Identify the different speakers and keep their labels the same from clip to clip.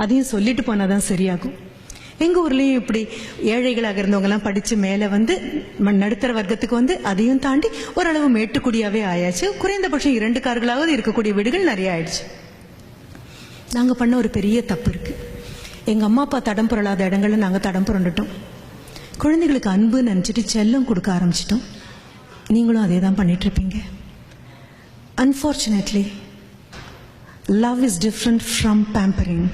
Speaker 1: அதையும் சொல்லிட்டு போனாதான் சரியாகும். எங்க ஊர்லயும் இப்படி ஏழைகளாக இருந்தவங்கலாம் படிச்சு மேல வந்து நடுத்தர வர்க்கத்துக்கு வந்து அதையும் தாண்டி ஓரளவு மேட்டுக்குடியாவே ஆயாச்சு. குறைந்தபட்சம் 2 கார்களாவது இருக்கக்கூடிய வீடுகள் நிறைய ஆயிடுச்சு. நாங்க பண்ண ஒரு பெரிய தப்பு இருக்கு. எங்க அம்மா அப்பா தடம் புரளாத இடங்கள்ல நாங்க தடம் புரண்டுட்டோம். குழந்தைகளுக்கு அன்பு நினைச்சிட்டு செல்லம் கொடுக்க ஆரம்பிச்சிட்டோம். நீங்களும் அதே தான் பண்ணிட்டு இருப்பீங்க. Unfortunately love is different from pampering.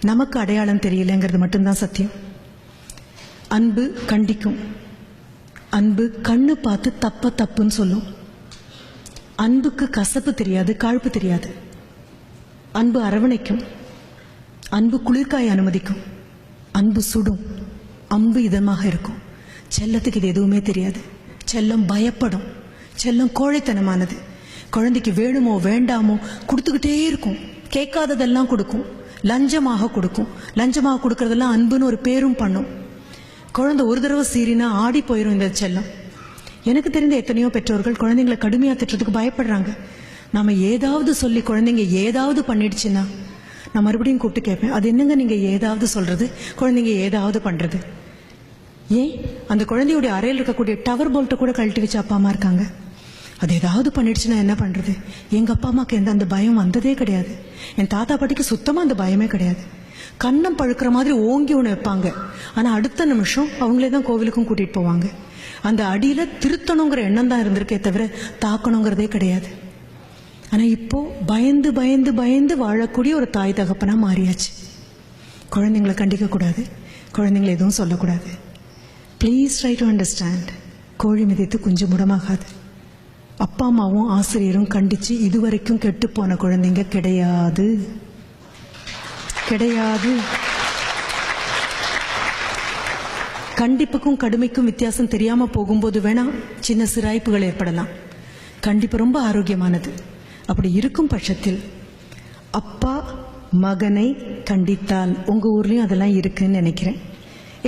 Speaker 1: நமக்கு அடையாளம் தெரியலங்கிறது மட்டும்தான் சத்தியம். அன்பு கண்டிக்கும், அன்பு கண்ணு பார்த்து தப்புன்னு சொல்லும். அன்புக்கு கசப்பு தெரியாது, காழ்ப்பு தெரியாது. அன்பு அரவணைக்கும், அன்பு குளிர்காய அனுமதிக்கும், அன்பு சுடும், அன்பு இதமாக இருக்கும். செல்லத்துக்கு இது எதுவுமே தெரியாது. செல்லம் பயப்படும், செல்லம் கோழைத்தனமானது. குழந்தைக்கு வேணுமோ வேண்டாமோ கொடுத்துக்கிட்டே இருக்கும். கேட்காததெல்லாம் கொடுக்கும், லஞ்சமாக கொடுக்கும். லஞ்சமாக கொடுக்கறதெல்லாம் அன்புன்னு ஒரு பேரும் பண்ணும். குழந்தை ஒரு தடவை சீரினா ஆடி போயிடும் இந்த செல்லம். எனக்கு தெரிந்த எத்தனையோ பெற்றோர்கள் குழந்தைங்களை கடுமையா திட்டுறதுக்கு பயப்படுறாங்க. நாம ஏதாவது சொல்லி குழந்தைங்க ஏதாவது பண்ணிடுச்சுன்னா நான் மறுபடியும் கூப்பிட்டு கேட்பேன், அது என்னங்க நீங்க ஏதாவது சொல்றது, குழந்தைங்க ஏதாவது பண்றது? ஏன் அந்த குழந்தையுடைய அறையில் இருக்கக்கூடிய டவர் போல்ட்டை கூட கழட்டி வச்சு அப்பா அம்மா இருக்காங்க. அது ஏதாவது பண்ணிடுச்சுன்னா என்ன பண்றது? எங்க அப்பா அம்மாக்கு எந்த அந்த பயம் வந்ததே கிடையாது. என் தாத்தா பாட்டிக்கு சுத்தமா அந்த பயமே கிடையாது. கண்ணம் பழுக்கிற மாதிரி ஓங்கி ஒன்று வைப்பாங்க. ஆனா அடுத்த நிமிஷம் அவங்களே தான் கோவிலுக்கும் கூட்டிட்டு போவாங்க. அந்த அடியில திருத்தணுங்கிற எண்ணம் தான் இருந்திருக்கே தவிர தாக்கணுங்கிறதே கிடையாது. ஆனா இப்போ பயந்து பயந்து பயந்து வாழக்கூடிய ஒரு தாய் தகப்பனா மாறியாச்சு. குழந்தைங்களை கண்டிக்க கூடாது, குழந்தைங்களை எதுவும் சொல்லக்கூடாது. Please try to understand. கோழி மிதித்து குஞ்சு முடமாகாது. அப்பா அம்மாவும் ஆசிரியரும் கண்டிச்சு இதுவரைக்கும் கெட்டு போன குழந்தைங்க கிடையாது, கிடையாது. கண்டிப்புக்கும் கடுமைக்கும் வித்தியாசம் தெரியாம போகும்போது வேணா சின்ன சிராய்ப்புகள் ஏற்படலாம். கண்டிப்பு ரொம்ப ஆரோக்கியமானது. அப்படி இருக்கும் பட்சத்தில் அப்பா மகனை கண்டித்தால், உங்க ஊர்லயும் அதெல்லாம் இருக்குன்னு நினைக்கிறேன்,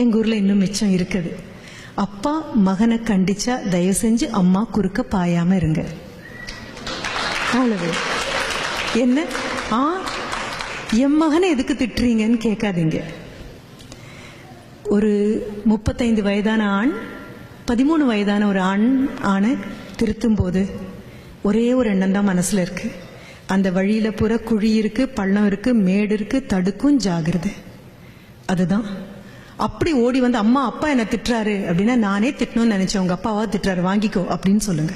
Speaker 1: எங்க ஊர்ல இன்னும் மிச்சம் இருக்குது. அப்பா மகனை கண்டிச்சா தயவு செஞ்சு அம்மா குறுக்க பாயாம இருங்க. அவ்வளவு. என்ன என் மகனை எதுக்கு திட்டுறீங்கன்னு கேட்காதீங்க. ஒரு 35 வயதான ஆண் 13 வயதான ஒரு ஆணை திருத்தும் போது ஒரே ஒரு எண்ணம் தான் மனசுல இருக்கு. அந்த வழியில புற குழி இருக்கு, பள்ளம் இருக்கு, மேடு இருக்கு, தடுக்கும், ஜாகிரதை. அதுதான். அப்படி ஓடி வந்து அம்மா அப்பா என்ன திட்டுறாரு அப்படின்னா நானே திட்டணும்னு நினைச்சேன், உங்க அப்பாவா திட்டுறாரு வாங்கிக்கோ அப்படின்னு சொல்லுங்க.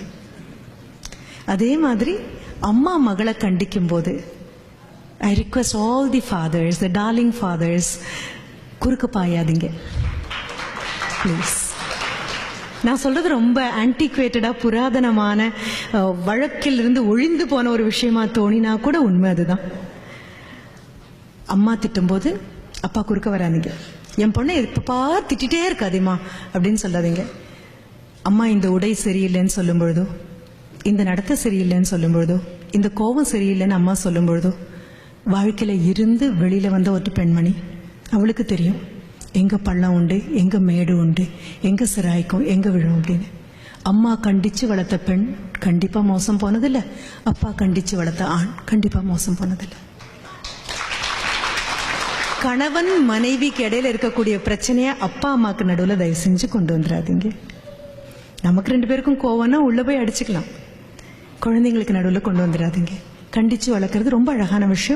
Speaker 1: அதே மாதிரி அம்மா மகளை கண்டிக்கும் போது I request all the fathers, the darling fathers, குறுக்க பாயாதீங்க ப்ளீஸ். நான் சொல்றது ரொம்ப ஆன்டிக்வேட்டடா புராதனமான வழக்கில் இருந்து ஒழிந்து போன ஒரு விஷயமா தோணினா கூட உண்மை அதுதான். அம்மா திட்டும் போது அப்பா குறுக்க வராதீங்க. என் பொண்ணை எப்பப்பா திட்டிகிட்டே இருக்காதேம்மா அப்படின்னு சொல்லாதீங்க. அம்மா இந்த உடை சரியில்லைன்னு சொல்லும் பொழுதோ, இந்த நடத்தை சரியில்லைன்னு சொல்லும் பொழுதோ, இந்த கோபம் சரியில்லைன்னு அம்மா சொல்லும் பொழுதோ, வாழ்க்கையில இருந்து வெளியில வந்த ஒரு பெண்மணி, அவளுக்கு தெரியும் எங்க பள்ளம் உண்டு, எங்க மேடு உண்டு, எங்க சிராய்க்கும், எங்க விழும் அப்படின்னு. அம்மா கண்டிச்சு வளர்த்த பெண் கண்டிப்பா மோசம் போனதில்லை, அப்பா கண்டிச்சு வளர்த்த ஆண் கண்டிப்பா மோசம் போனதில்லை. கணவன் மனைவிக்கு இடையில இருக்கக்கூடிய பிரச்சனைய அப்பா அம்மாக்கு நடுவில் தயவு செஞ்சு கொண்டு வந்துடாதீங்க. நமக்கு 2 பேருக்கும் கோவம்னா உள்ள போய் அடிச்சுக்கலாம். குழந்தைங்களுக்கு நடுவில் கொண்டு வந்துடாதீங்க. கண்டிச்சு வளர்க்கறது ரொம்ப அழகான விஷயம்.